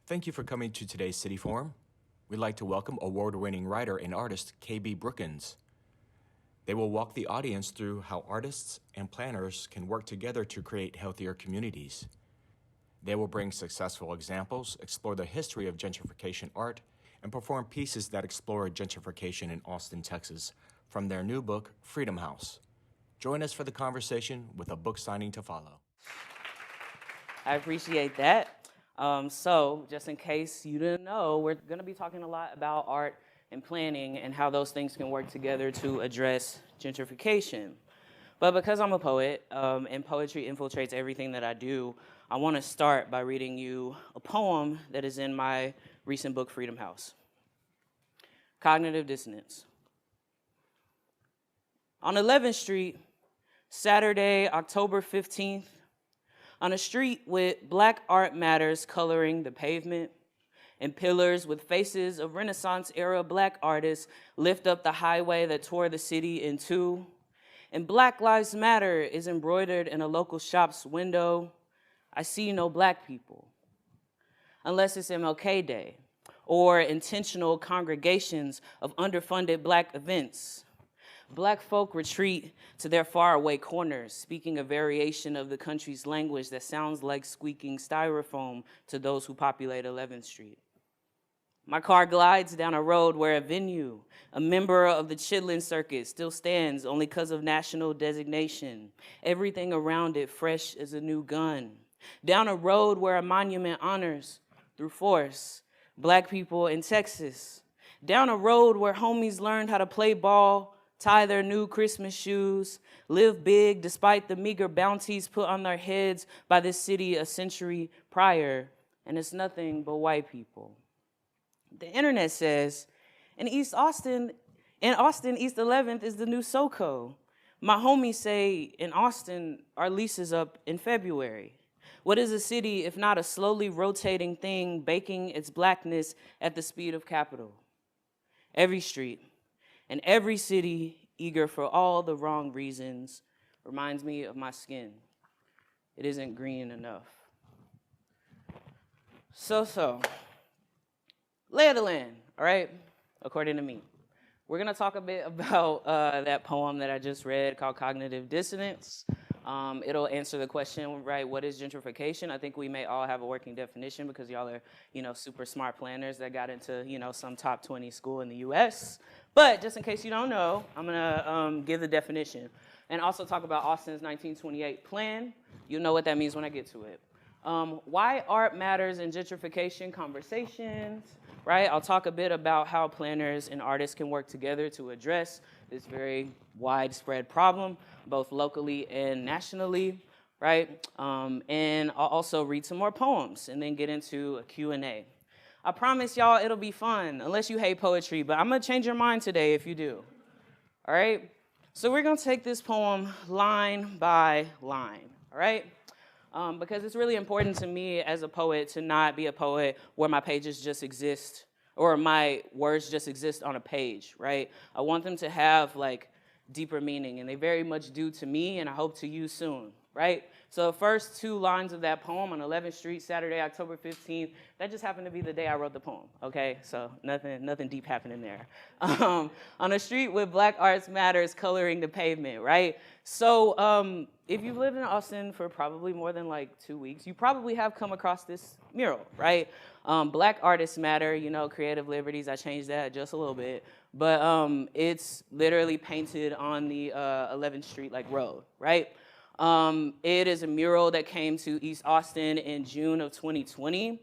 Thank you for coming to today's City Forum. We'd like to welcome award-winning writer and artist KB Brookins. They will walk the audience through how artists and planners can work together to create healthier communities. They will bring successful examples, explore the history of gentrification art, and perform pieces that explore gentrification in Austin, Texas, from their new book, Freedom House. Join us for the conversation with a book signing to follow. I appreciate that. So just in case you didn't know, we're going to be talking a lot about art and planning and how those things can work together to address gentrification. But because I'm a poet and poetry infiltrates everything that I do, I want to start by reading you a poem that is in my recent book, Freedom House. Cognitive dissonance. On 11th Street, Saturday, October 15th, on a street with Black art matters coloring the pavement, and pillars with faces of Renaissance-era Black artists lift up the highway that tore the city in two, and Black Lives Matter is embroidered in a local shop's window, I see no Black people, unless it's MLK Day, or intentional congregations of underfunded Black events. Black folk retreat to their faraway corners, speaking a variation of the country's language that sounds like squeaking styrofoam to those who populate 11th Street. My car glides down a road where a venue, a member of the Chitlin Circuit, still stands only because of national designation. Everything around it fresh as a new gun. Down a road where a monument honors, through force, Black people in Texas. Down a road where homies learned how to play ball, tie their new Christmas shoes, live big despite the meager bounties put on their heads by this city a century prior, and it's nothing but white people. The internet says, in Austin, East 11th is the new SoCo. My homies say in Austin, our lease is up in February. What is a city if not a slowly rotating thing baking its Blackness at the speed of capital? Every street, and every city, eager for all the wrong reasons, reminds me of my skin. It isn't green enough. So, lay of the land, all right, according to me. We're gonna talk a bit about that poem that I just read called Cognitive Dissonance. It'll answer the question, right, what is gentrification? I think we may all have a working definition because y'all are, super smart planners that got into, some top 20 school in the US. But just in case you don't know, I'm gonna give the definition and also talk about Austin's 1928 plan. You'll know what that means when I get to it. Why art matters in gentrification conversations, right? I'll talk a bit about how planners and artists can work together to address this very widespread problem, both locally and nationally, right? And I'll also read some more poems and then get into a Q&A. I promise y'all it'll be fun, unless you hate poetry, but I'm gonna change your mind today if you do, all right? So we're gonna take this poem line by line, all right? Because it's really important to me as a poet to not be a poet where my pages just exist or my words just exist on a page, right? I want them to have deeper meaning, and they very much do to me, and I hope to you soon, right? So the first two lines of that poem on 11th Street, Saturday, October 15th, that just happened to be the day I wrote the poem, okay? So nothing deep happening there. On a street with Black arts matters coloring the pavement, right? So if you've lived in Austin for probably more than 2 weeks, you probably have come across this mural, right? Black artists matter, creative liberties, I changed that just a little bit. But it's literally painted on the 11th Street road, right? It is a mural that came to East Austin in June of 2020.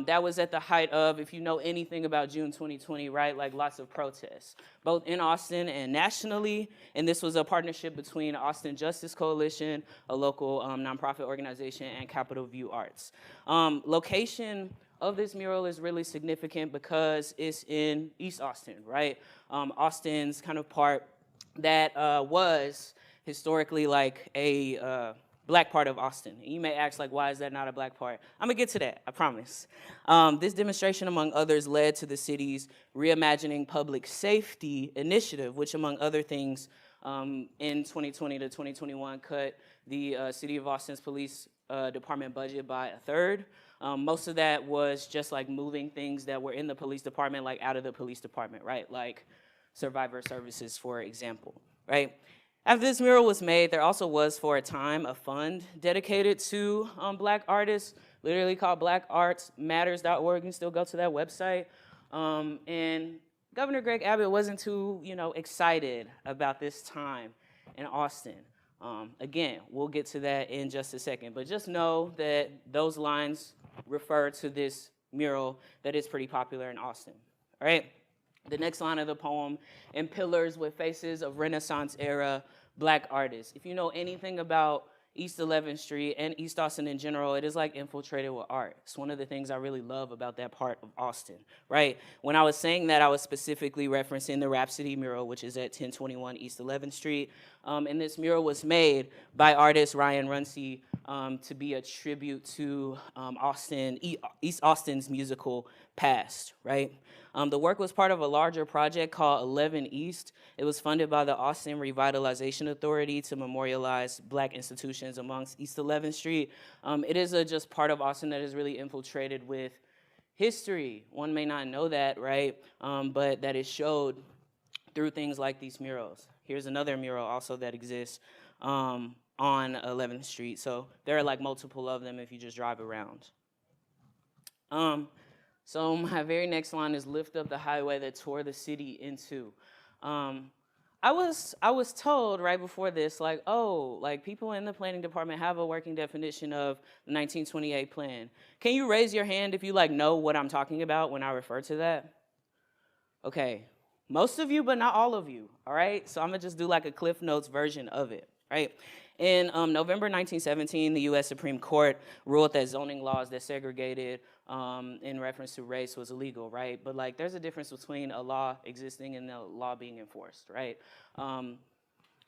That was at the height of, if you know anything about June 2020, right, lots of protests, both in Austin and nationally. And this was a partnership between Austin Justice Coalition, a local nonprofit organization, and Capitol View Arts. Location of this mural is really significant because it's in East Austin, right? Austin's kind of part that was historically a Black part of Austin. And you may ask, why is that not a Black part? I'm gonna get to that, I promise. This demonstration, among others, led to the city's Reimagining Public Safety initiative, which, among other things, in 2020 to 2021, cut the City of Austin's police department budget by a third. Most of that was just like moving things that were in the police department, like out of the police department, right? Like survivor services, for example, right? After this mural was made, there also was, for a time, a fund dedicated to Black artists, literally called blackartsmatters.org. You can still go to that website. And Governor Greg Abbott wasn't too, excited about this time in Austin. Again, we'll get to that in just a second, but just know that those lines refer to this mural that is pretty popular in Austin, all right? The next line of the poem, "In pillars with faces of Renaissance era Black artists." If you know anything about East 11th Street and East Austin in general, it is like infiltrated with art. It's one of the things I really love about that part of Austin, right? When I was saying that, I was specifically referencing the Rhapsody mural, which is at 1021 East 11th Street. And this mural was made by artist Ryan Runcie to be a tribute to East Austin's musical past, right? The work was part of a larger project called 11 East. It was funded by the Austin Revitalization Authority to memorialize Black institutions amongst East 11th Street. It is just part of Austin that is really infiltrated with history. One may not know that, right? But that is showed through things like these murals. Here's another mural also that exists on 11th Street. So there are like multiple of them if you just drive around. So my very next line is "Lift up the highway that tore the city in two." I was told right before this, like, oh, like people in the planning department have a working definition of the 1928 plan. Can you raise your hand if you like know what I'm talking about when I refer to that? Okay, most of you, but not all of you, all right? So I'm gonna just do like a Cliff Notes version of it, right? In November 1917, the U.S. Supreme Court ruled that zoning laws that segregated in reference to race was illegal, right? But like, there's a difference between a law existing and the law being enforced, right?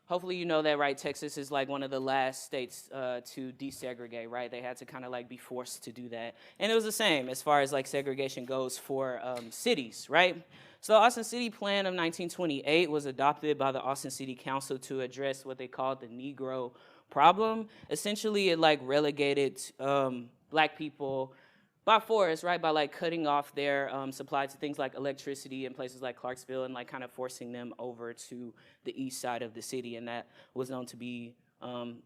Hopefully you know that, right? Texas is like one of the last states to desegregate, right? They had to kind of like be forced to do that. And it was the same as far as like segregation goes for cities, right? So the Austin City Plan of 1928 was adopted by the Austin City Council to address what they called the Negro problem. Essentially, it like relegated Black people by force, right, by like cutting off their supply to things like electricity in places like Clarksville and like kind of forcing them over to the east side of the city, and that was known to be,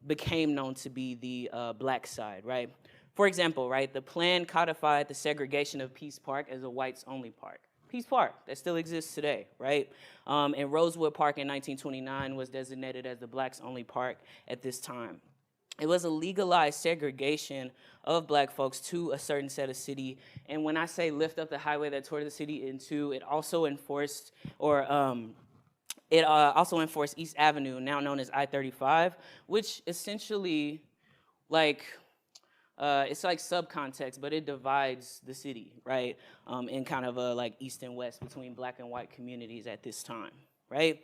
became known to be the Black side, right? For example, right, the plan codified the segregation of Peace Park as a whites-only park. Peace Park, that still exists today, right? And Rosewood Park in 1929 was designated as the blacks-only park at this time. It was a legalized segregation of Black folks to a certain set of city. And when I say lift up the highway that tore the city in two, it also enforced, East Avenue, now known as I-35, which essentially, like, it's like subcontext, but it divides the city, right? In kind of a like east and west between Black and white communities at this time, right?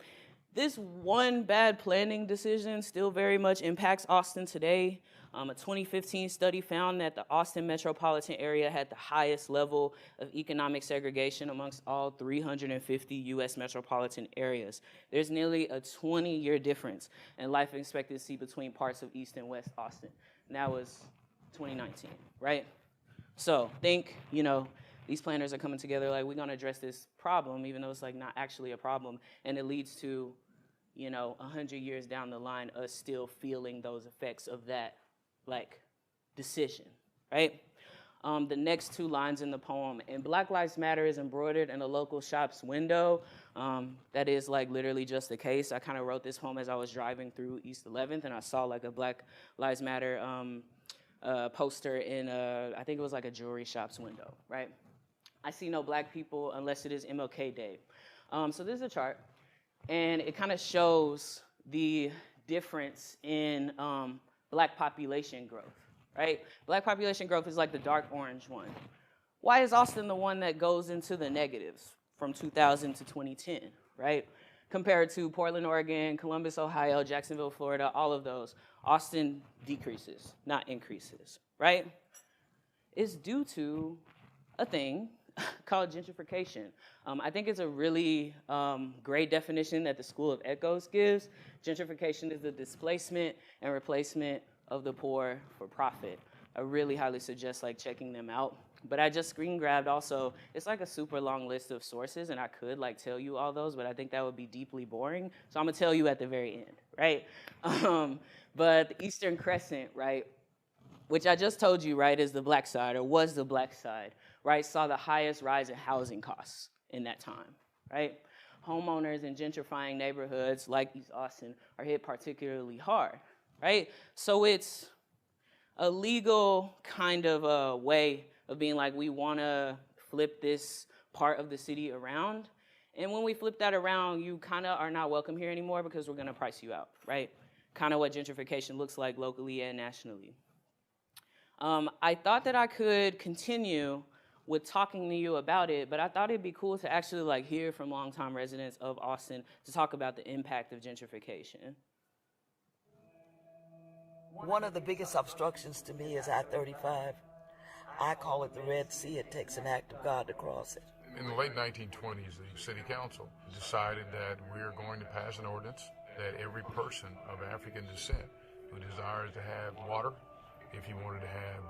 This one bad planning decision still very much impacts Austin today. A 2015 study found that the Austin metropolitan area had the highest level of economic segregation amongst all 350 US metropolitan areas. There's nearly a 20-year difference in life expectancy between parts of East and West Austin. And that was 2019, right? So think, these planners are coming together like, we're gonna address this problem, even though it's like not actually a problem, and it leads to 100 years down the line, us still feeling those effects of that, like, decision, right? The next two lines in the poem, "And Black Lives Matter" is embroidered in a local shop's window. That is, like, literally just the case. I kind of wrote this poem as I was driving through East 11th, and I saw, like, a Black Lives Matter poster in, I think it was, like, a jewelry shop's window, right? I see no Black people unless it is MLK Day. So this is a chart. And it kind of shows the difference in Black population growth, right? Black population growth is like the dark orange one. Why is Austin the one that goes into the negatives from 2000 to 2010, right? Compared to Portland, Oregon, Columbus, Ohio, Jacksonville, Florida, all of those, Austin decreases, not increases, right? It's due to a thing called gentrification. I think it's a really great definition that the School of Echoes gives. Gentrification is the displacement and replacement of the poor for profit. I really highly suggest like checking them out. But I just screen grabbed also, it's like a super long list of sources, and I could like tell you all those, but I think that would be deeply boring. So I'm gonna tell you at the very end, right? But the Eastern Crescent, right, which I just told you, right, is the black side, or was the black side, right, saw the highest rise in housing costs in that time, right? Homeowners in gentrifying neighborhoods like East Austin are hit particularly hard, right? So it's a legal kind of a way of being like, we want to flip this part of the city around. And when we flip that around, you kind of are not welcome here anymore because we're going to price you out, right? Kind of what gentrification looks like locally and nationally. I thought that I could continue with talking to you about it, but I thought it'd be cool to actually like hear from longtime residents of Austin to talk about the impact of gentrification. One of the biggest obstructions to me is I-35. I call it the Red Sea. It takes an act of God to cross it. In the late 1920s, the city council decided that we're going to pass an ordinance that every person of African descent who desires to have water, if you wanted to have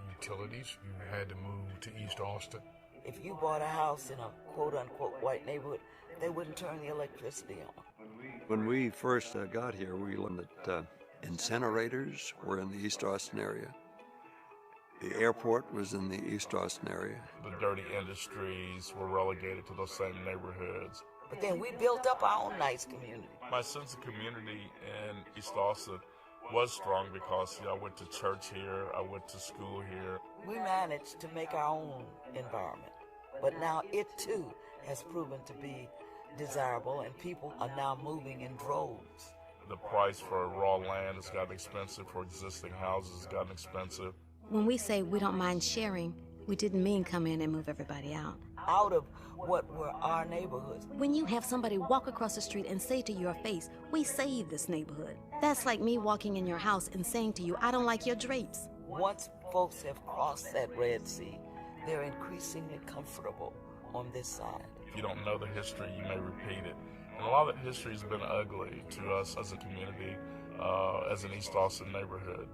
utilities, you had to move to East Austin. If you bought a house in a quote-unquote white neighborhood, they wouldn't turn the electricity on. When we first got here, we learned that incinerators were in the East Austin area. The airport was in the East Austin area. The dirty industries were relegated to those same neighborhoods. But then we built up our own nice community. My sense of community in East Austin was strong because I went to church here, I went to school here. We managed to make our own environment, but now it too has proven to be desirable, and people are now moving in droves. The price for raw land has gotten expensive, for existing houses has gotten expensive. When we say we don't mind sharing, we didn't mean come in and move everybody out. Out of what were our neighborhoods. When you have somebody walk across the street and say to your face, we saved this neighborhood. That's like me walking in your house and saying to you, I don't like your drapes. Once folks have crossed that Red Sea, they're increasingly comfortable on this side. If you don't know the history, you may repeat it. And a lot of that history has been ugly to us as a community, as an East Austin neighborhood.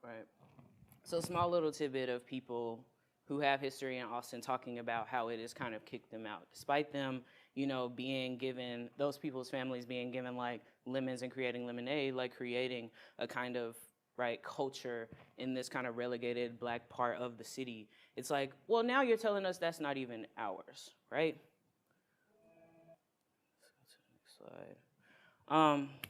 Right. So small little tidbit of people who have history in Austin talking about how it has kind of kicked them out, despite them, you know, being given, those people's families being given like lemons and creating lemonade, like creating a kind of, right, culture in this kind of relegated black part of the city. It's like, well, now you're telling us that's not even ours, right? Let's go to the next slide.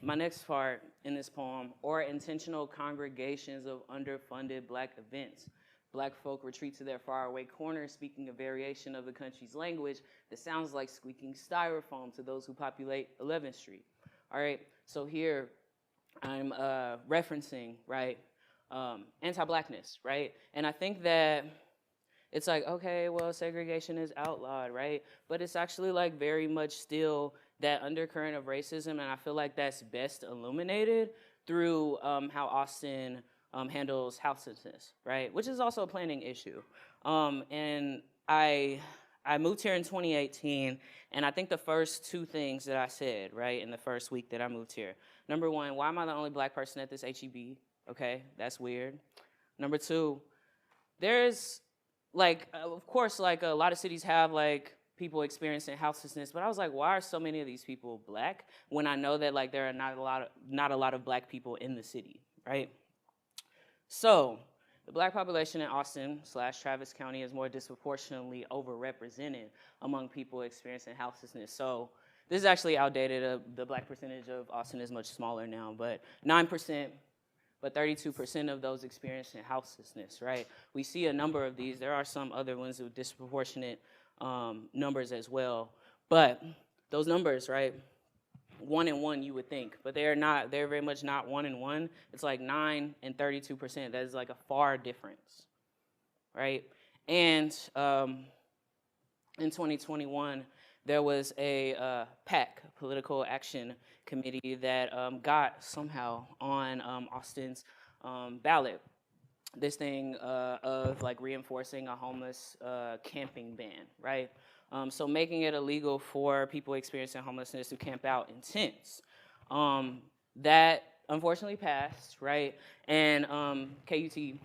My next part in this poem, or intentional congregations of underfunded black events. Black folk retreat to their faraway corners, speaking a variation of the country's language that sounds like squeaking styrofoam to those who populate 11th Street. All right, so here I'm referencing, right, anti-blackness, right? And I think that it's like, okay, well, segregation is outlawed, right? But it's actually like very much still that undercurrent of racism, and I feel like that's best illuminated through how Austin handles houselessness, right? Which is also a planning issue. And I moved here in 2018, and I think the first two things that I said, right, in the first week that I moved here. Number one, why am I the only black person at this HEB? Okay, that's weird. Number two, there's like, of course, like a lot of cities have like people experiencing houselessness, but I was like, why are so many of these people black when I know that like there are not a lot of black people in the city, right? So the black population in Austin / Travis County is more disproportionately overrepresented among people experiencing houselessness. So this is actually outdated. The black percentage of Austin is much smaller now, but 9%, but 32% of those experiencing houselessness, right? We see a number of these. There are some other ones with disproportionate numbers as well. But those numbers, right, 1 and 1 you would think, but they're not, they're very much not 1 and 1. It's like 9 and 32%. That is like a far difference, right? And in 2021, there was a PAC, Political Action Committee, that got somehow on Austin's ballot this thing of like reinforcing a homeless camping ban, right? So making it illegal for people experiencing homelessness to camp out in tents. That unfortunately passed, right? And KUT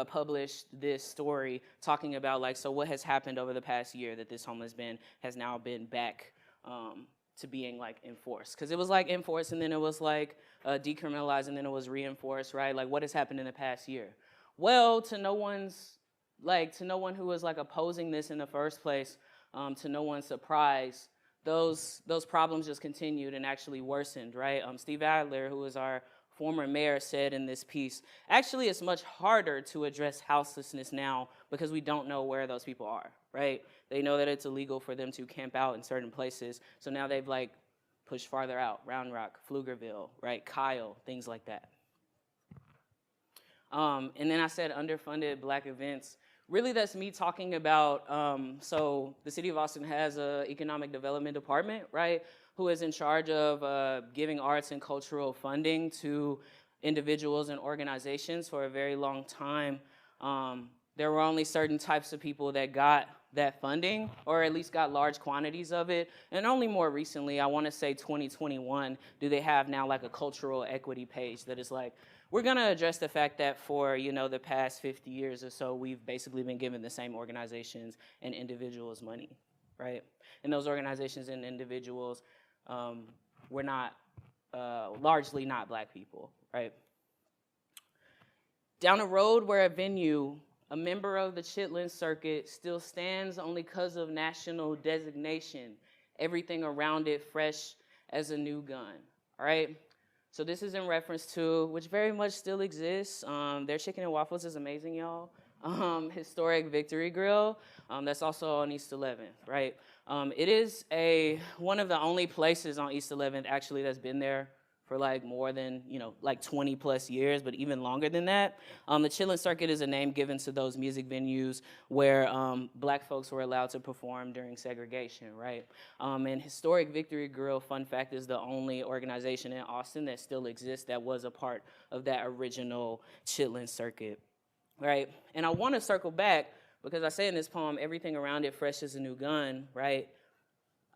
published this story talking about like, so what has happened over the past year that this homeless ban has now been back to being like enforced, because it was like enforced and then it was like decriminalized and then it was reinforced, right? Like what has happened in the past year? Well, to no one who was like opposing this in the first place, to no one's surprise, those problems just continued and actually worsened, right? Steve Adler, who was our former mayor, said in this piece, actually it's much harder to address houselessness now because we don't know where those people are, right? They know that it's illegal for them to camp out in certain places, so now they've like pushed farther out, Round Rock, Pflugerville, right, Kyle, things like that. And then I said underfunded Black events. Really, that's me talking about, so the city of Austin has an economic development department, right, who is in charge of giving arts and cultural funding to individuals and organizations. For a very long time, there were only certain types of people that got that funding, or at least got large quantities of it. And only more recently, I want to say 2021, do they have now like a cultural equity page that is like, we're going to address the fact that for, you know, the past 50 years or so, we've basically been giving the same organizations and individuals money, right? And those organizations and individuals were not, largely not Black people, right? Down the road where a venue, a member of the Chitlin Circuit, still stands only because of national designation, everything around it fresh as a new gun, all right? So this is in reference to, which very much still exists, their chicken and waffles is amazing, y'all. Historic Victory Grill, that's also on East 11th, right? It is one of the only places on East 11th actually that's been there for like more than, you know, like 20 plus years, but even longer than that. The Chitlin Circuit is a name given to those music venues where Black folks were allowed to perform during segregation, right? And Historic Victory Grill, fun fact, is the only organization in Austin that still exists that was a part of that original Chitlin Circuit, right? And I wanna circle back, because I say in this poem, everything around it fresh as a new gun, right?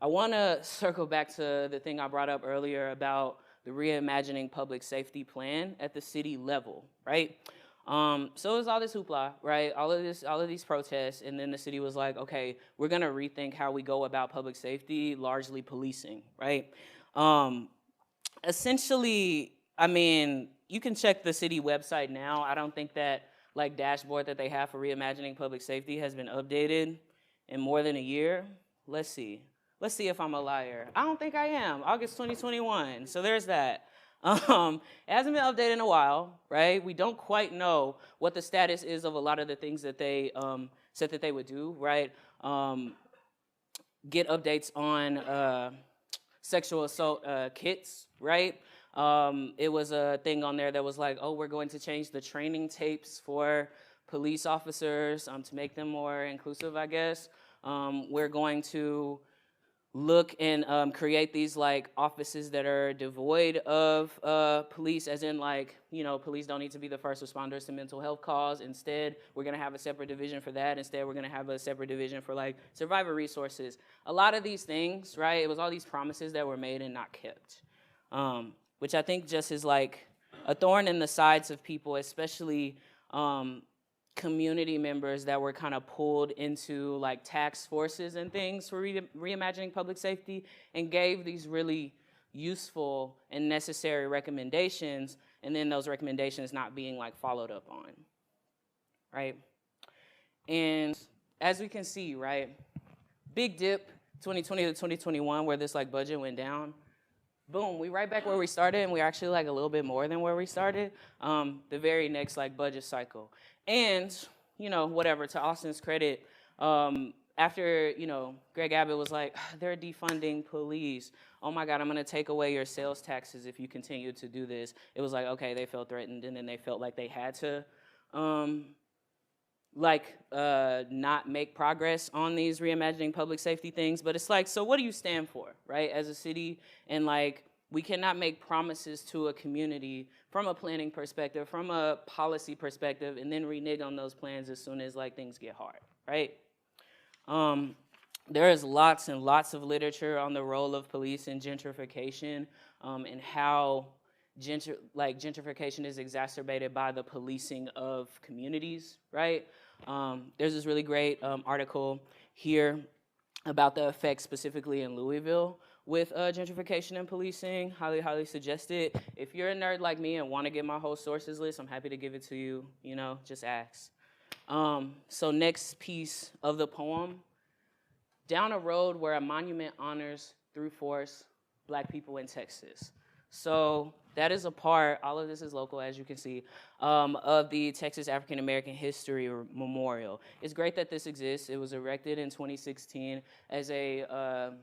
I wanna circle back to the thing I brought up earlier about the Reimagining Public Safety Plan at the city level, right? So it was all this hoopla, right? All of these protests, and then the city was like, okay, we're gonna rethink how we go about public safety, largely policing, right? Essentially, I mean, you can check the city website now. I don't think that like dashboard that they have for Reimagining Public Safety has been updated in more than a year. Let's see if I'm a liar. I don't think I am. August 2021, so there's that. It hasn't been updated in a while, right? We don't quite know what the status is of a lot of the things that they said that they would do, right? Get updates on sexual assault kits, right? It was a thing on there that was like, oh, we're going to change the training tapes for police officers to make them more inclusive, I guess. We're going to look and create these like offices that are devoid of police, as in like, you know, police don't need to be the first responders to mental health calls. Instead, we're gonna have a separate division for that. Instead, we're gonna have a separate division for like survivor resources. A lot of these things, right, it was all these promises that were made and not kept, which I think just is like a thorn in the sides of people, especially community members that were kind of pulled into like task forces and things for reimagining public safety, and gave these really useful and necessary recommendations, and then those recommendations not being like followed up on, right? And as we can see, right, big dip 2020 to 2021 where this like budget went down. Boom, we right back where we started, and we're actually like a little bit more than where we started the very next like budget cycle. And, you know, whatever, to Austin's credit, after, you know, Greg Abbott was like, they're defunding police. Oh my God, I'm gonna take away your sales taxes if you continue to do this. It was like, okay, they felt threatened, and then they felt like they had to not make progress on these reimagining public safety things. But it's like, so what do you stand for, right, as a city? And like, we cannot make promises to a community from a planning perspective, from a policy perspective, and then renege on those plans as soon as like things get hard, right? There is lots and lots of literature on the role of police in gentrification, and how gentrification is exacerbated by the policing of communities, right? There's this really great article here about the effects specifically in Louisville with gentrification and policing. Highly, highly suggest it. If you're a nerd like me and want to get my whole sources list, I'm happy to give it to you. You know, just ask. So next piece of the poem, down a road where a monument honors through force Black people in Texas. So that is a part, all of this is local, as you can see, of the Texas African American History Memorial. It's great that this exists. It was erected in 2016 as a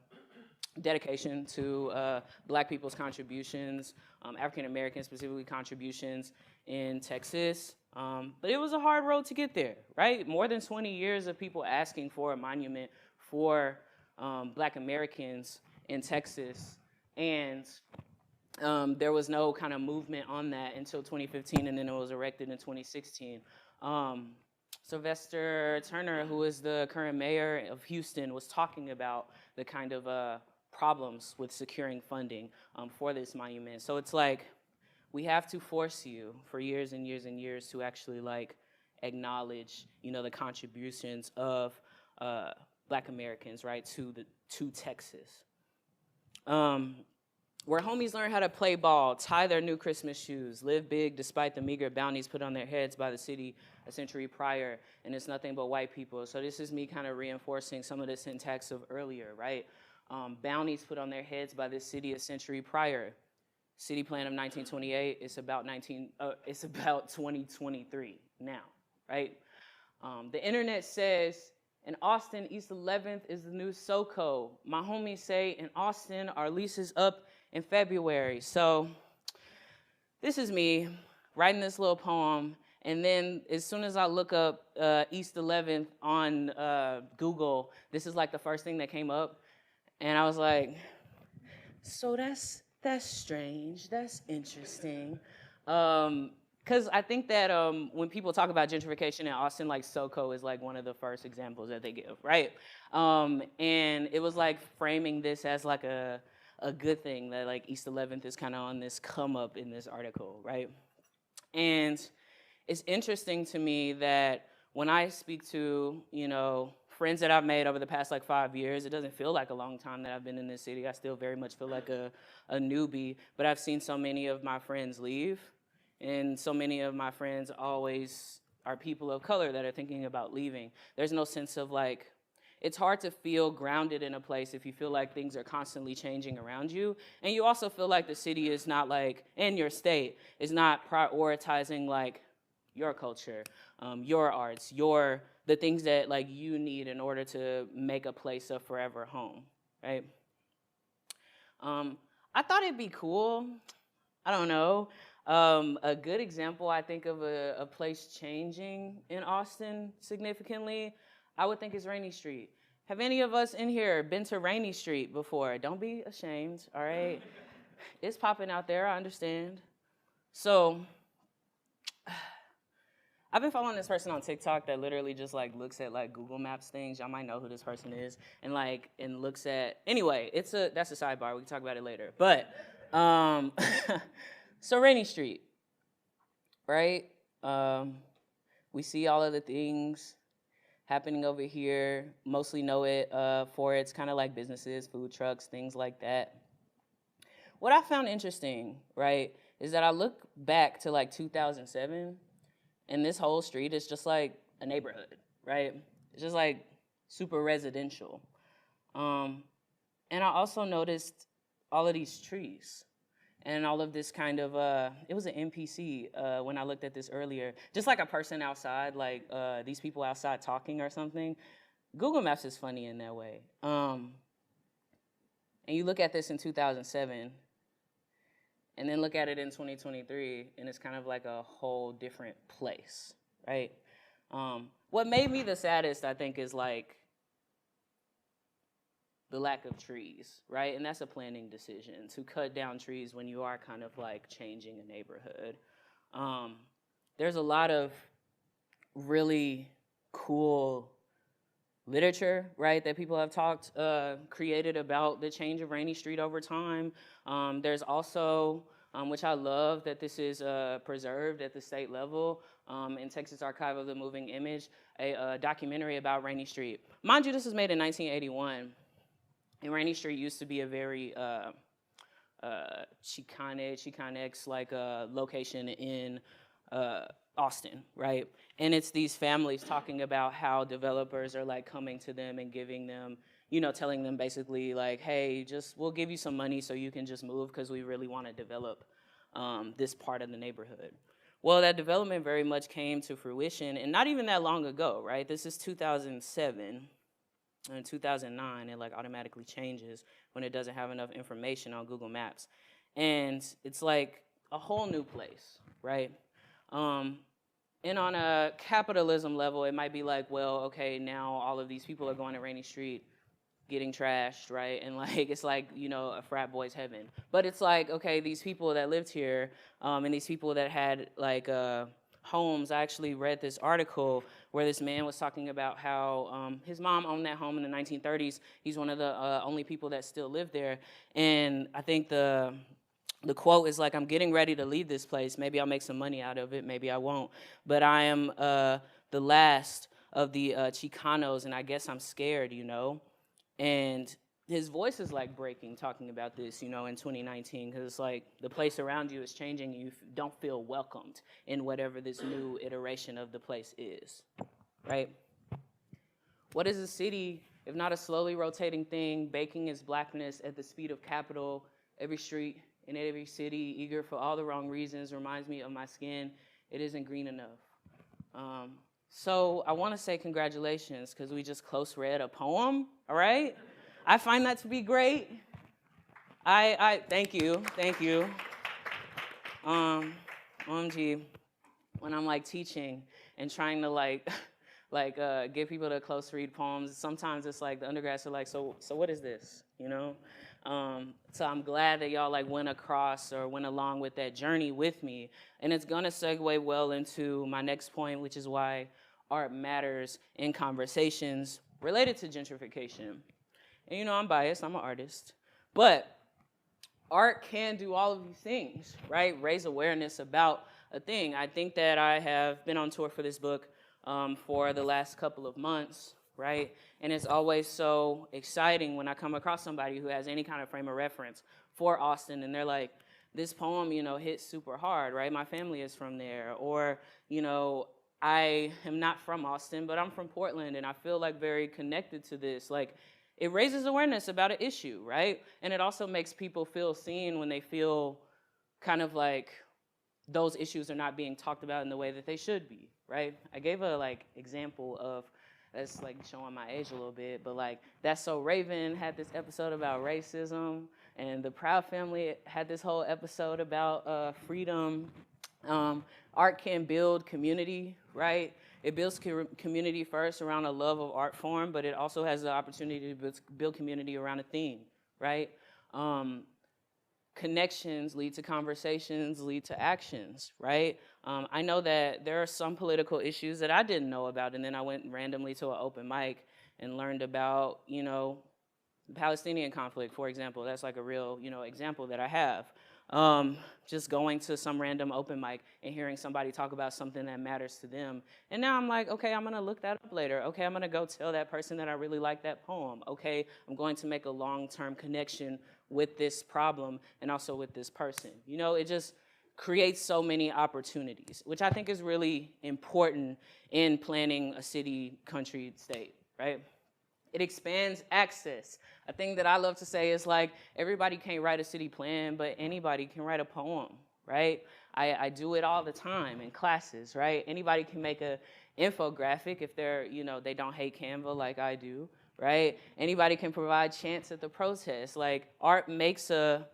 dedication to Black people's contributions, African American specifically contributions in Texas. But it was a hard road to get there, right? More than 20 years of people asking for a monument for Black Americans in Texas. And there was no kind of movement on that until 2015, and then it was erected in 2016. Sylvester Turner, who is the current mayor of Houston, was talking about the kind of problems with securing funding for this monument. So it's like, we have to force you for years and years and years to actually like acknowledge, you know, the contributions of Black Americans, right, to Texas. Where homies learn how to play ball, tie their new Christmas shoes, live big despite the meager bounties put on their heads by the city a century prior, and it's nothing but white people. So this is me kind of reinforcing some of the syntax of earlier, right? Bounties put on their heads by this city a century prior. City plan of 1928, it's about 2023 now, right? The internet says, in Austin, East 11th is the new SoCo. My homies say in Austin, our lease is up in February. So this is me writing this little poem, and then as soon as I look up East 11th on Google, this is like the first thing that came up, and I was like, so that's strange, that's interesting. Because I think that when people talk about gentrification in Austin, like SoCo is like one of the first examples that they give, right? And it was like framing this as like a good thing, that like East 11th is kind of on this come up in this article, right? And it's interesting to me that when I speak to, you know, friends that I've made over the past like 5 years, it doesn't feel like a long time that I've been in this city. I still very much feel like a newbie, but I've seen so many of my friends leave, and so many of my friends always are people of color that are thinking about leaving. There's no sense of like, it's hard to feel grounded in a place if you feel like things are constantly changing around you. And you also feel like the city is not like, and your state is not prioritizing like your culture, your arts, the things that like you need in order to make a place a forever home, right? I thought it'd be cool, I don't know, a good example, I think, of a place changing in Austin significantly, I would think is Rainey Street. Have any of us in here been to Rainey Street before? Don't be ashamed, all right? It's popping out there, I understand. So, I've been following this person on TikTok that literally just like looks at like Google Maps things. Y'all might know who this person is, and looks at, anyway, that's a sidebar, we can talk about it later. But, so Rainey Street, right? We see all of the things happening over here, mostly know it for its kind of like businesses, food trucks, things like that. What I found interesting, right, is that I look back to like 2007, and this whole street is just like a neighborhood, right? It's just like super residential. And I also noticed all of these trees and all of this kind of, it was an NPC when I looked at this earlier, just like a person outside, like these people outside talking or something. Google Maps is funny in that way. And you look at this in 2007, and then look at it in 2023, and it's kind of like a whole different place, right? What made me the saddest, I think, is like the lack of trees, right? And that's a planning decision, to cut down trees when you are kind of like changing a neighborhood. There's a lot of really cool literature, right, that people have created about the change of Rainey Street over time. There's also which I love that this is preserved at the state level in Texas Archive of the Moving Image, a documentary about Rainey Street. Mind you, this was made in 1981, and Rainey Street used to be a very Chicanx like location in Austin, right? And it's these families talking about how developers are like coming to them and giving them, you know, telling them basically like, hey, we'll give you some money so you can just move because we really want to develop this part of the neighborhood. Well, that development very much came to fruition, and not even that long ago, right? This is 2007. In 2009, it like automatically changes when it doesn't have enough information on Google Maps. And it's like a whole new place, right? And on a capitalism level, it might be like, well, okay, now all of these people are going to Rainey Street getting trashed, right? And like, it's like, you know, a frat boy's heaven. But it's like, okay, these people that lived here and these people that had like homes, I actually read this article where this man was talking about how his mom owned that home in the 1930s. He's one of the only people that still live there. And I think the quote is like, I'm getting ready to leave this place. Maybe I'll make some money out of it. Maybe I won't. But I am the last of the Chicanos, and I guess I'm scared, you know? And his voice is like breaking talking about this, you know, in 2019, because it's like the place around you is changing and you don't feel welcomed in whatever this new iteration of the place is, right? What is a city if not a slowly rotating thing, baking its blackness at the speed of capital? Every street in every city, eager for all the wrong reasons, reminds me of my skin. It isn't green enough. So I want to say congratulations because we just close read a poem, all right? I find that to be great. I thank you. OMG, when I'm like teaching and trying to like get people to close read poems, sometimes it's like the undergrads are like, so what is this, you know? So I'm glad that y'all like went across or went along with that journey with me. And it's gonna segue well into my next point, which is why art matters in conversations related to gentrification. And you know, I'm biased, I'm an artist, but art can do all of these things, right? Raise awareness about a thing. I think that I have been on tour for this book for the last couple of months, right? And it's always so exciting when I come across somebody who has any kind of frame of reference for Austin, and they're like, this poem, you know, hits super hard, right? My family is from there. Or, you know, I am not from Austin, but I'm from Portland, and I feel like very connected to this. Like, it raises awareness about an issue, right? And it also makes people feel seen when they feel kind of like those issues are not being talked about in the way that they should be, right? I gave a like example of, that's like showing my age a little bit, but like That's So Raven had this episode about racism, and the Proud Family had this whole episode about freedom. Art can build community, right? It builds community first around a love of art form, but it also has the opportunity to build community around a theme, right? Connections lead to conversations, lead to actions, right? I know that there are some political issues that I didn't know about, and then I went randomly to an open mic and learned about, you know, the Palestinian conflict, for example. That's like a real, you know, example that I have. Just going to some random open mic and hearing somebody talk about something that matters to them. And now I'm like, okay, I'm gonna look that up later. Okay, I'm gonna go tell that person that I really like that poem. Okay, I'm going to make a long-term connection with this problem and also with this person. You know, it just creates so many opportunities, which I think is really important in planning a city, country, state, right? It expands access. A thing that I love to say is like, everybody can't write a city plan, but anybody can write a poem, right? I do it all the time in classes, right? Anybody can make a infographic if they're, you know, they don't hate Canva like I do, right? Anybody can provide chants at the protest. Like, art makes a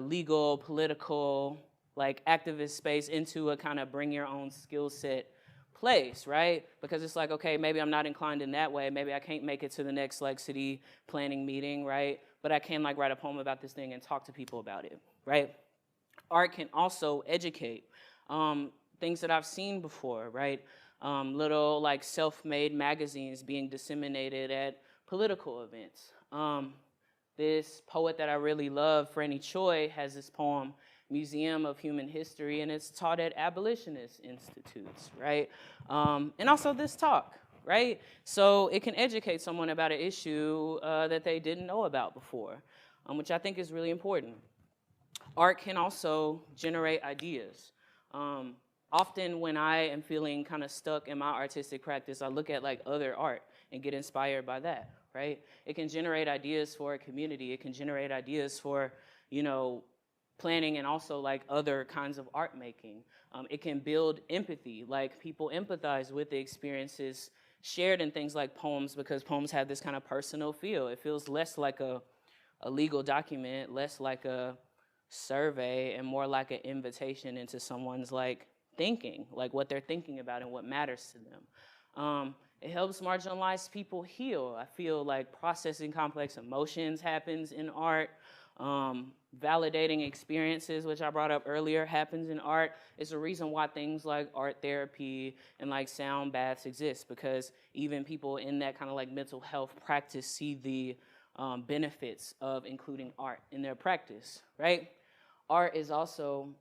legal, political, like activist space into a kind of bring your own skill set place, right? Because it's like, okay, maybe I'm not inclined in that way. Maybe I can't make it to the next like city planning meeting, right? But I can like write a poem about this thing and talk to people about it, right? Art can also educate. Things that I've seen before, right? Little like self-made magazines being disseminated at political events. This poet that I really love, Franny Choi, has this poem, Museum of Human History, and it's taught at abolitionist institutes, right? And also this talk, right? So it can educate someone about an issue that they didn't know about before, which I think is really important. Art can also generate ideas. Often when I am feeling kind of stuck in my artistic practice, I look at like other art and get inspired by that, right? It can generate ideas for a community. It can generate ideas for, you know, planning and also like other kinds of art making. It can build empathy, like people empathize with the experiences shared in things like poems, because poems have this kind of personal feel. It feels less like a legal document, less like a survey, and more like an invitation into someone's like thinking, like what they're thinking about and what matters to them. It helps marginalized people heal. I feel like processing complex emotions happens in art. Validating experiences, which I brought up earlier, happens in art. It's a reason why things like art therapy and like sound baths exist, because even people in that kind of like mental health practice see the benefits of including art in their practice, right? Art is also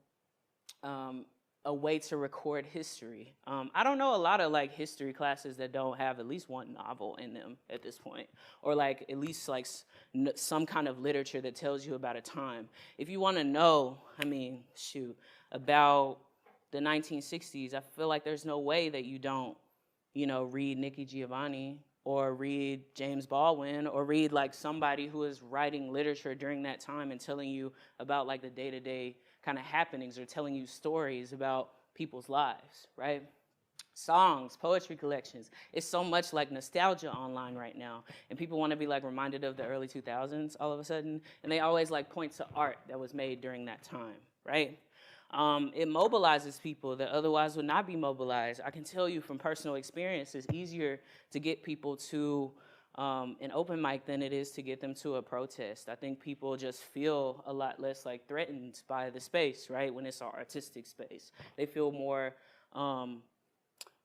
a way to record history. I don't know a lot of like history classes that don't have at least one novel in them at this point, or like at least like some kind of literature that tells you about a time. If you want to know, I mean, shoot, about the 1960s, I feel like there's no way that you don't, you know, read Nikki Giovanni or read James Baldwin or read like somebody who is writing literature during that time and telling you about like the day-to-day kind of happenings, or telling you stories about people's lives, right? Songs, poetry collections. It's so much like nostalgia online right now, and people want to be like reminded of the early 2000s all of a sudden, and they always like point to art that was made during that time, right? It mobilizes people that otherwise would not be mobilized. I can tell you from personal experience, it's easier to get people to an open mic than it is to get them to a protest. I think people just feel a lot less like threatened by the space, right? When it's an artistic space, they feel more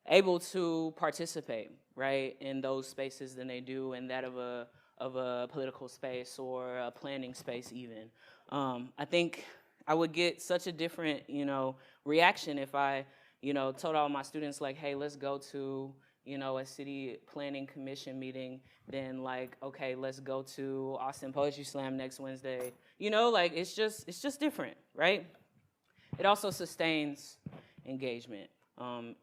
able to participate, right, in those spaces than they do in that of a political space or a planning space even. I think I would get such a different, you know, reaction if I, you know, told all my students like, hey, let's go to, you know, a city planning commission meeting, then like, okay, let's go to Austin Poetry Slam next Wednesday. You know, like it's just different, right? It also sustains engagement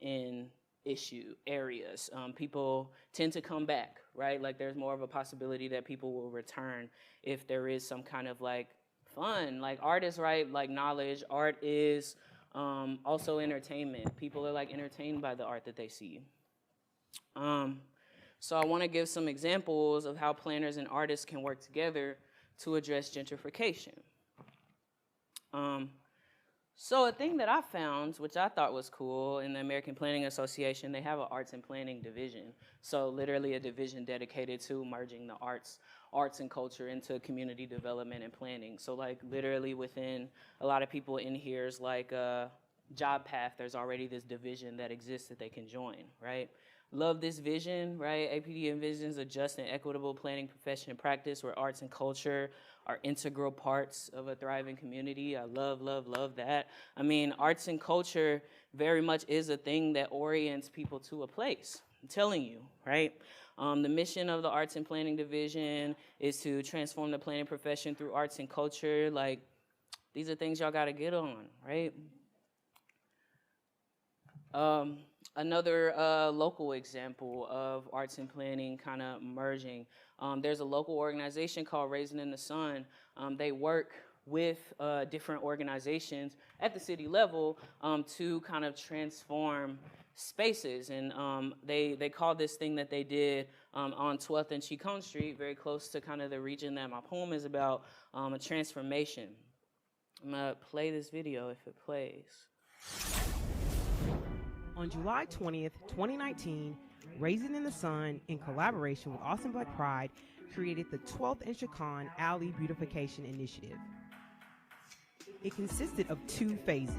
in issue areas. People tend to come back, right? Like there's more of a possibility that people will return if there is some kind of like fun. Like art is, right, like knowledge. Art is also entertainment. People are like entertained by the art that they see. So I want to give some examples of how planners and artists can work together to address gentrification. So a thing that I found, which I thought was cool, in the American Planning Association, they have an arts and planning division. So literally a division dedicated to merging the arts and culture into community development and planning. So like literally within a lot of people in here's like job path, there's already this division that exists that they can join, right? Love this vision, right? APD envisions a just and equitable planning profession and practice where arts and culture are integral parts of a thriving community. I love, love, love that. I mean, arts and culture very much is a thing that orients people to a place. I'm telling you, right? The mission of the Arts and Planning Division is to transform the planning profession through arts and culture. Like, these are things y'all gotta get on, right? Another local example of arts and planning kind of merging. There's a local organization called Raising in the Sun. They work with different organizations at the city level to kind of transform spaces. And they call this thing that they did on 12th and Chicon Street, very close to kind of the region that my poem is about, a transformation. I'm gonna play this video if it plays. On July 20th, 2019, Raising in the Sun, in collaboration with Austin Black Pride, created the 12th and Chicon Alley Beautification Initiative. It consisted of 2 phases.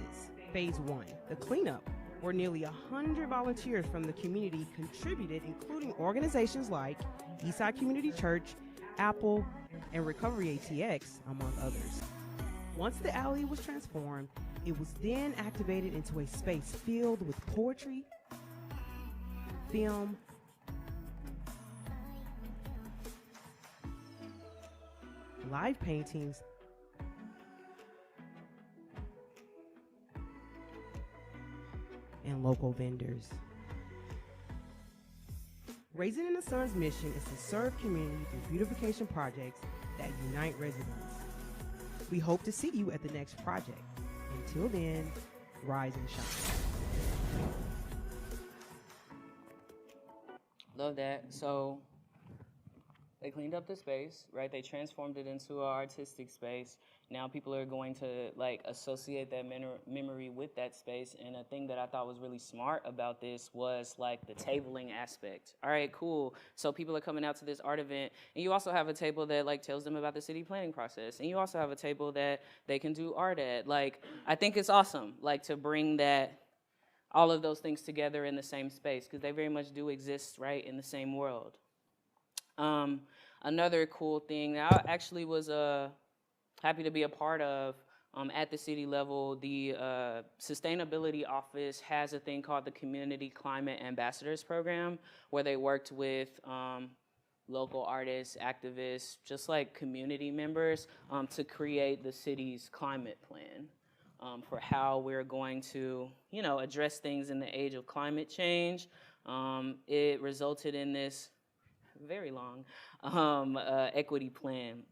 Phase 1, the cleanup, where nearly 100 volunteers from the community contributed, including organizations like Eastside Community Church, Apple, and Recovery ATX, among others. Once the alley was transformed, it was then activated into a space filled with poetry, film, live paintings, and local vendors. Raising in the Sun's mission is to serve community through beautification projects that unite residents. We hope to see you at the next project. Until then, rise and shine. Love that. So they cleaned up the space, right? They transformed it into an artistic space. Now people are going to like associate that memory with that space. And a thing that I thought was really smart about this was like the tabling aspect. All right, cool. So people are coming out to this art event, and you also have a table that like tells them about the city planning process. And you also have a table that they can do art at. Like, I think it's awesome, like to bring that, all of those things together in the same space, because they very much do exist, right, in the same world. Another cool thing that I actually was happy to be a part of at the city level, the sustainability office has a thing called the Community Climate Ambassadors Program, where they worked with local artists, activists, just like community members to create the city's climate plan for how we're going to, you know, address things in the age of climate change. It resulted in this very long equity plan.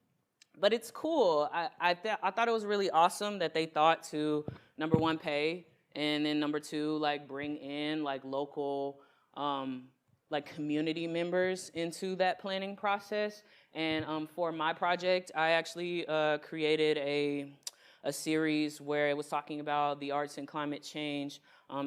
But it's cool. I thought it was really awesome that they thought to, number one, pay, and then number two, like bring in like local, like community members into that planning process. And for my project, I actually created a series where it was talking about the arts and climate change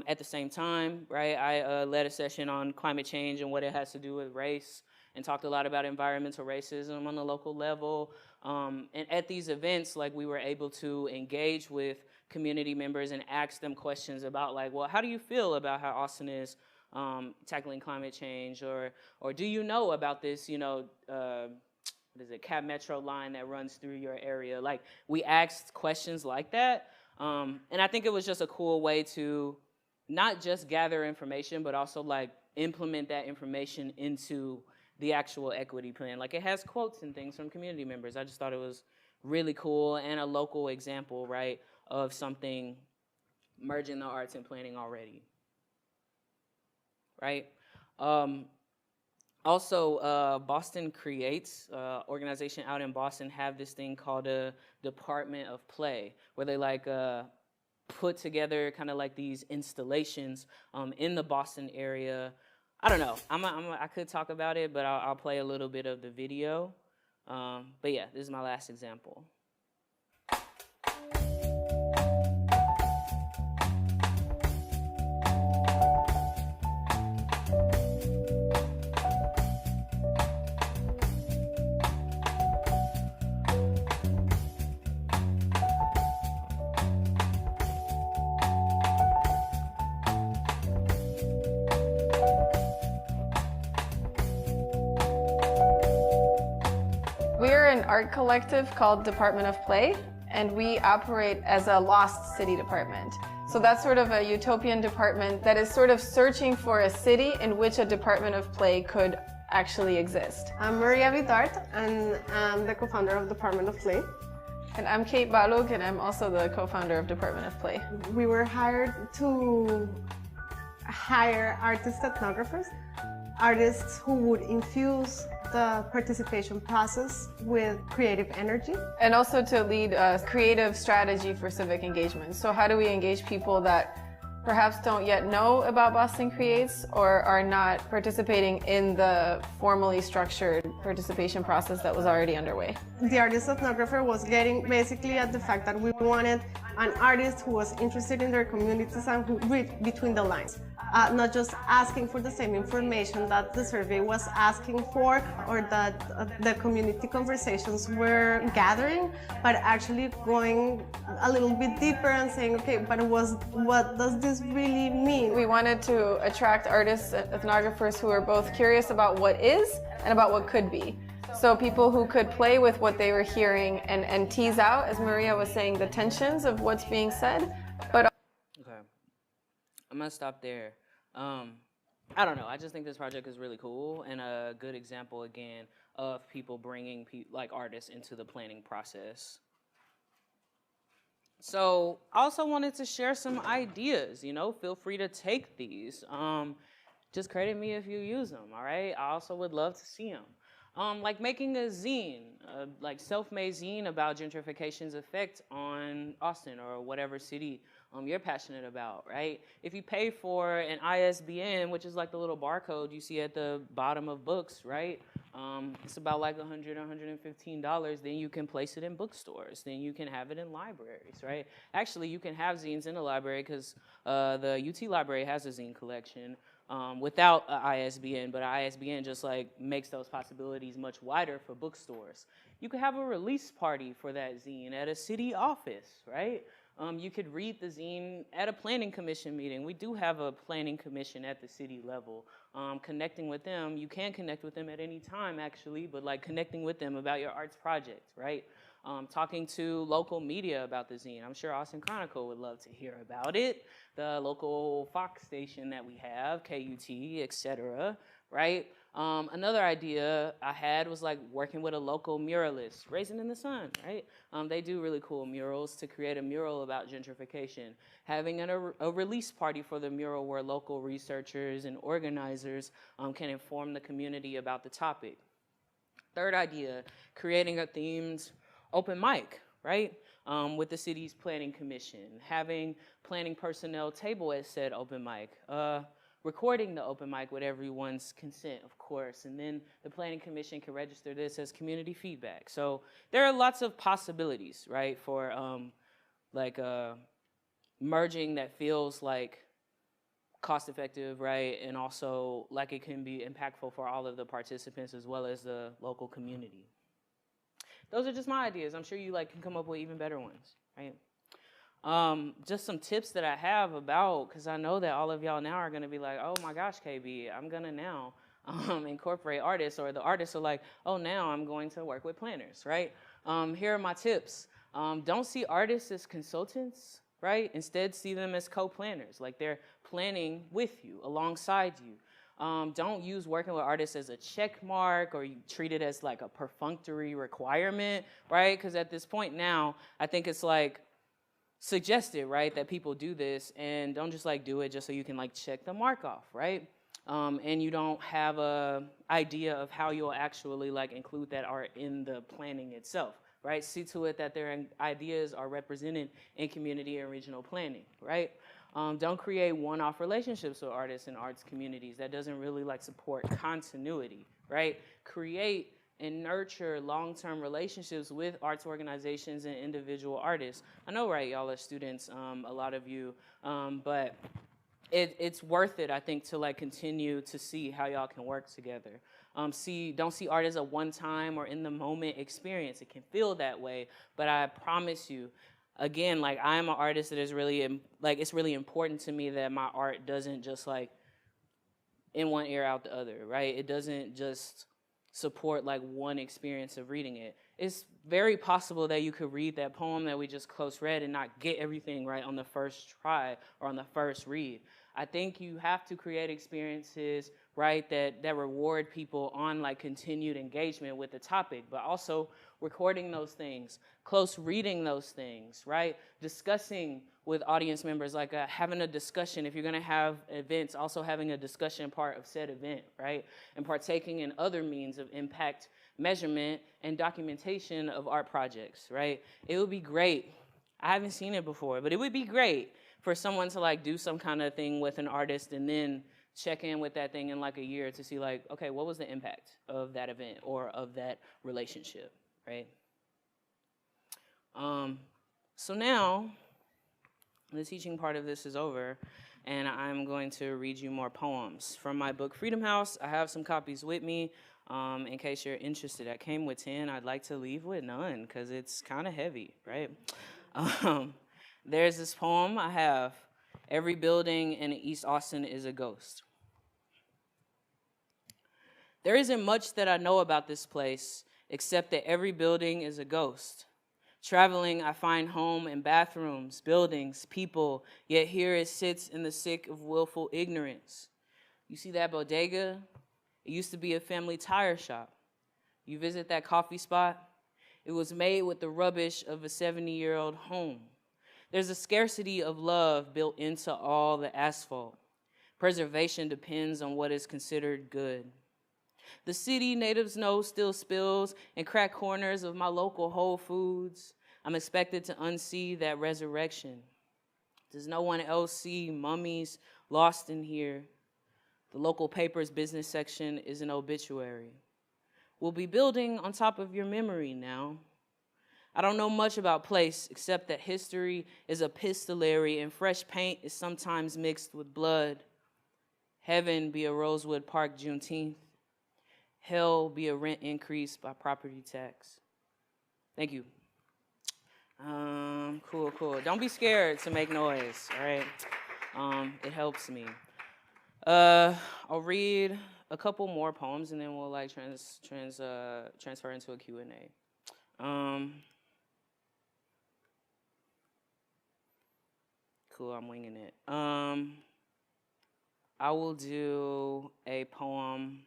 at the same time, right? I led a session on climate change and what it has to do with race, and talked a lot about environmental racism on the local level. And at these events, like, we were able to engage with community members and ask them questions about, like, well, how do you feel about how Austin is tackling climate change? Or do you know about this, you know, what is it, Cab Metro line that runs through your area? Like, we asked questions like that. And I think it was just a cool way to not just gather information, but also, like, implement that information into the actual equity plan. Like, it has quotes and things from community members. I just thought it was really cool, and a local example, right, of something merging the arts and planning already, right? Also, Boston Creates, organization out in Boston, have this thing called a Department of Play, where they like put together kind of like these installations in the Boston area. I don't know. I could talk about it, but I'll play a little bit of the video. But yeah, this is my last example. We're an art collective called Department of Play, and we operate as a lost city department. So that's sort of a utopian department that is sort of searching for a city in which a Department of Play could actually exist. I'm Maria Vitart, and I'm the co-founder of Department of Play. And I'm Kate Balog, and I'm also the co-founder of Department of Play. We were hired to hire artist ethnographers, artists who would infuse the participation process with creative energy. And also to lead a creative strategy for civic engagement. So how do we engage people that perhaps don't yet know about Boston Creates or are not participating in the formally structured participation process that was already underway? The artist ethnographer was getting basically at the fact that we wanted an artist who was interested in their communities and who read between the lines. Not just asking for the same information that the survey was asking for or that the community conversations were gathering, but actually going a little bit deeper and saying, okay, but what does this really mean? We wanted to attract artists and ethnographers who are both curious about what is and about what could be. So people who could play with what they were hearing and tease out, as Maria was saying, the tensions of what's being said. But Okay, I'm gonna stop there. I don't know. I just think this project is really cool and a good example again of people bringing like artists into the planning process. So I also wanted to share some ideas, you know, feel free to take these. Just credit me if you use them, all right? I also would love to see them. Like making a zine, like self-made zine about gentrification's effect on Austin or whatever city you're passionate about, right? If you pay for an ISBN, which is like the little barcode you see at the bottom of books, right? It's about like $100, $115. Then you can place it in bookstores. Then you can have it in libraries, right? Actually, you can have zines in the library because the UT library has a zine collection without an ISBN, but an ISBN just like makes those possibilities much wider for bookstores. You could have a release party for that zine at a city office, right? You could read the zine at a planning commission meeting. We do have a planning commission at the city level. Connecting with them, you can connect with them at any time actually, but like connecting with them about your arts project, right? Talking to local media about the zine. I'm sure Austin Chronicle would love to hear about it. The local Fox station that we have, KUT, etc., right? Another idea I had was like working with a local muralist, Raisin in the Sun, right? They do really cool murals to create a mural about gentrification. Having a release party for the mural where local researchers and organizers can inform the community about the topic. Third idea, creating a themed open mic, right? With the city's planning commission, having planning personnel table at said open mic, recording the open mic with everyone's consent, of course, and then the planning commission can register this as community feedback. So there are lots of possibilities, right, for merging that feels like cost effective, right, and also like it can be impactful for all of the participants as well as the local community. Those are just my ideas. I'm sure you like can come up with even better ones, right? Just some tips that I have about, because I know that all of y'all now are going to be like, oh my gosh, KB, I'm going to now incorporate artists, or the artists are like, oh, now I'm going to work with planners, right? Here are my tips. Don't see artists as consultants, right? Instead, see them as co-planners, like they're planning with you, alongside you. Don't use working with artists as a check mark or you treat it as like a perfunctory requirement, right? Because at this point now, I think it's like suggested, right, that people do this, and don't just like do it just so you can like check the mark off, right? And you don't have a idea of how you'll actually like include that art in the planning itself, right? See to it that their ideas are represented in community and regional planning, right? Don't create one-off relationships with artists and arts communities. That doesn't really like support continuity, right? Create and nurture long-term relationships with arts organizations and individual artists. I know, right, y'all are students, a lot of you, but it's worth it, I think, to like continue to see how y'all can work together. Don't see art as a one-time or in-the-moment experience. It can feel that way, but I promise you, again, like I'm an artist that is really, like it's really important to me that my art doesn't just like in one ear out the other, right? It doesn't just support like one experience of reading it. It's very possible that you could read that poem that we just close read and not get everything right on the first try or on the first read. I think you have to create experiences, right, that reward people on like continued engagement with the topic, but also recording those things, close reading those things, right? Discussing with audience members, like having a discussion. If you're gonna have events, also having a discussion part of said event, right? And partaking in other means of impact measurement and documentation of art projects, right? It would be great. I haven't seen it before, but it would be great for someone to like do some kind of thing with an artist and then check in with that thing in like a year to see like, okay, what was the impact of that event or of that relationship, right? So now the teaching part of this is over, and I'm going to read you more poems from my book Freedom House. I have some copies with me in case you're interested. I came with 10. I'd like to leave with none because it's kind of heavy, right? There's this poem I have. Every building in East Austin is a ghost. There isn't much that I know about this place, except that every building is a ghost. Traveling, I find home in bathrooms, buildings, people, yet here it sits in the sick of willful ignorance. You see that bodega? It used to be a family tire shop. You visit that coffee spot? It was made with the rubbish of a 70-year-old home. There's a scarcity of love built into all the asphalt. Preservation depends on what is considered good. The city, natives know, still spills and crack corners of my local Whole Foods. I'm expected to unsee that resurrection. Does no one else see mummies lost in here? The local paper's business section is an obituary. We'll be building on top of your memory now. I don't know much about place, except that history is epistolary and fresh paint is sometimes mixed with blood. Heaven be a Rosewood Park Juneteenth. Hell be a rent increase by property tax. Thank you. Cool. Don't be scared to make noise, all right? It helps me. I'll read a couple more poems and then we'll like transfer into a Q&A. Cool, I'm winging it. I will do a poem.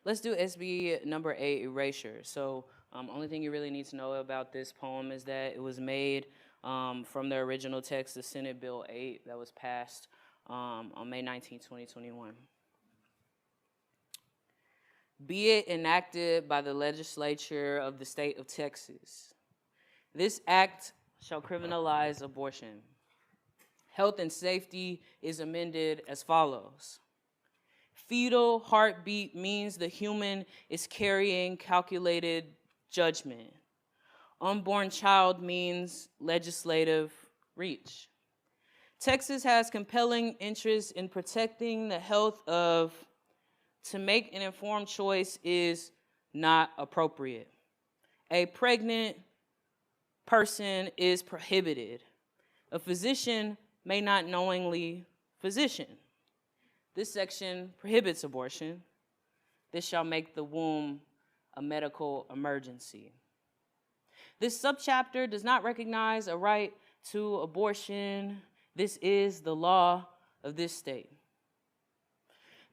Let's do SB number 8, Erasure. So only thing you really need to know about this poem is that it was made from the original text of Senate Bill 8 that was passed on May 19, 2021. Be it enacted by the legislature of the state of Texas. This act shall criminalize abortion. Health and safety is amended as follows. Fetal heartbeat means the human is carrying calculated judgment. Unborn child means legislative reach. Texas has compelling interest in protecting the health of. To make an informed choice is not appropriate. A pregnant person is prohibited. A physician may not knowingly physician. This section prohibits abortion. This shall make the womb a medical emergency. This subchapter does not recognize a right to abortion. This is the law of this state.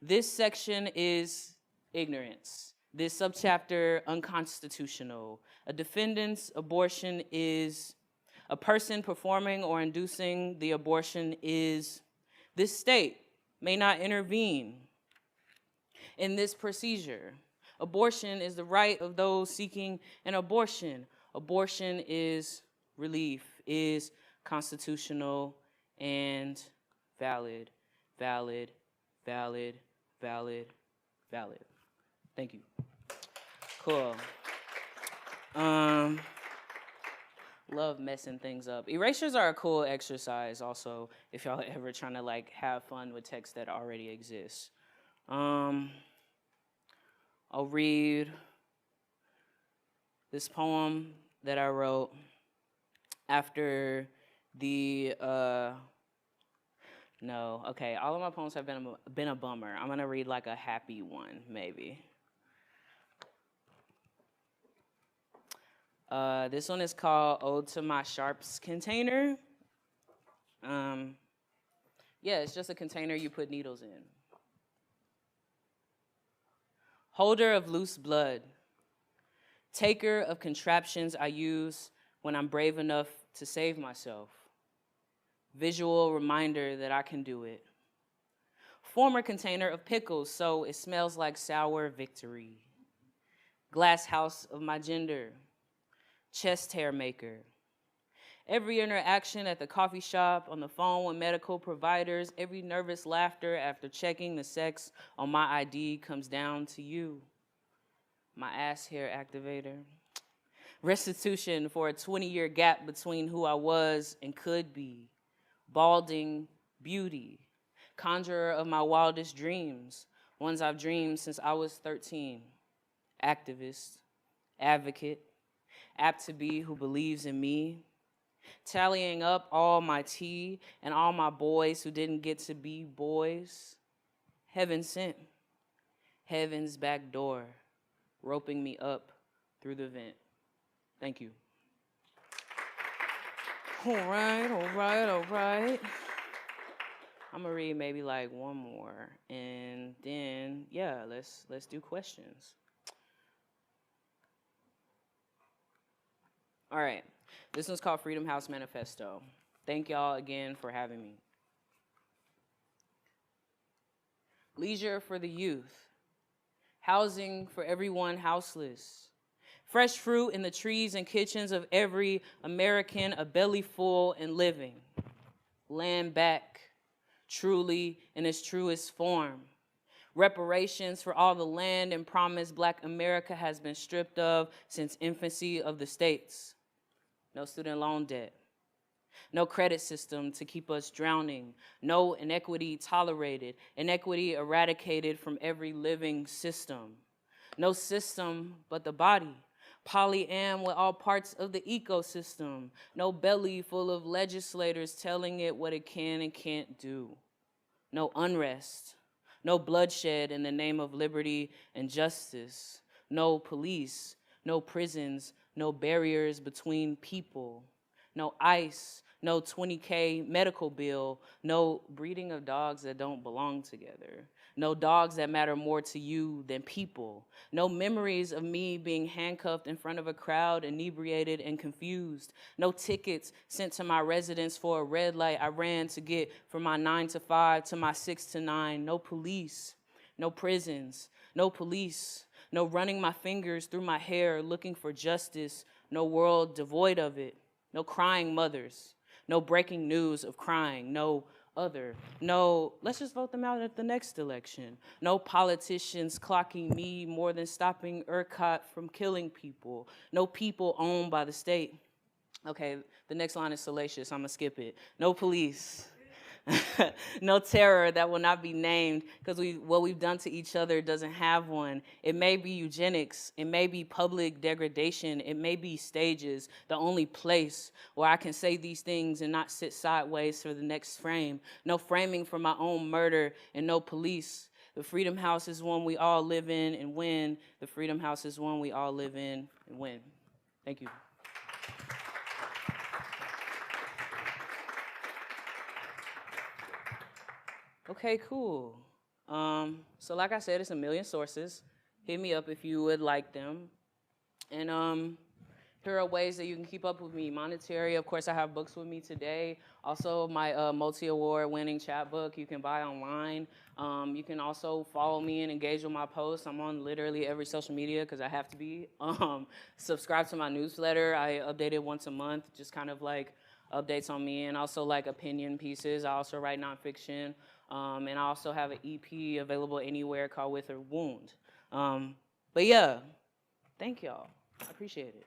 This section is ignorance. This subchapter, unconstitutional. A defendant's abortion is a person performing or inducing the abortion is. This state may not intervene in this procedure. Abortion is the right of those seeking an abortion. Abortion is relief, is constitutional and valid. Thank you. Cool. Love messing things up. Erasures are a cool exercise also if y'all ever trying to like have fun with text that already exists. I'll read this poem that I wrote after the no, okay, all of my poems have been a bummer. I'm gonna read like a happy one, maybe. This one is called Ode to My Sharps Container. Yeah, it's just a container you put needles in. Holder of loose blood, taker of contraptions I use when I'm brave enough to save myself. Visual reminder that I can do it. Former container of pickles, so it smells like sour victory. Glass house of my gender. Chest hair maker. Every interaction at the coffee shop, on the phone with medical providers, every nervous laughter after checking the sex on my ID comes down to you. My ass hair activator. Restitution for a 20-year gap between who I was and could be. Balding beauty, conjurer of my wildest dreams, ones I've dreamed since I was 13. Activist, advocate, apt to be who believes in me. Tallying up all my tea and all my boys who didn't get to be boys. Heaven sent. heaven's back door, roping me up through the vent. Thank you. All right. I'm gonna read maybe like one more, and then yeah, let's do questions. All right, this one's called Freedom House Manifesto. Thank y'all again for having me. Leisure for the youth, housing for everyone houseless, fresh fruit in the trees and kitchens of every American, a belly full and living, land back, truly in its truest form, reparations for all the land and promise Black America has been stripped of since infancy of the states, no student loan debt, no credit system to keep us drowning, no inequity tolerated, inequity eradicated from every living system, no system but the body, polyam with all parts of the ecosystem, no belly full of legislators telling it what it can and can't do, no unrest, no bloodshed in the name of liberty and justice, no police, no prisons, no barriers between people, no ICE, no 20K medical bill, no breeding of dogs that don't belong together, no dogs that matter more to you than people, no memories of me being handcuffed in front of a crowd, inebriated and confused, no tickets sent to my residence for a red light I ran to get from my 9 to 5 to my 6 to 9, no police, no prisons, no police, no running my fingers through my hair looking for justice, no world devoid of it, no crying mothers, no breaking news of crying, no other, no, let's just vote them out at the next election, no politicians clocking me more than stopping ERCOT from killing people, no people owned by the state. Okay, the next line is salacious, I'm gonna skip it. No police. No terror that will not be named because what we've done to each other doesn't have one. It may be eugenics, it may be public degradation, it may be stages, the only place where I can say these things and not sit sideways for the next frame. No framing for my own murder and no police. The Freedom House is one we all live in and win. The Freedom House is one we all live in and win. Thank you. Okay, cool. So like I said, it's a million sources. Hit me up if you would like them. And here are ways that you can keep up with me. Monetary, of course, I have books with me today. Also, my multi-award winning chapbook you can buy online. You can also follow me and engage with my posts. I'm on literally every social media because I have to be. Subscribe to my newsletter. I update it once a month, just kind of like updates on me, and also like opinion pieces. I also write nonfiction. And I also have an EP available anywhere called With or Wound. But yeah, thank y'all. I appreciate it.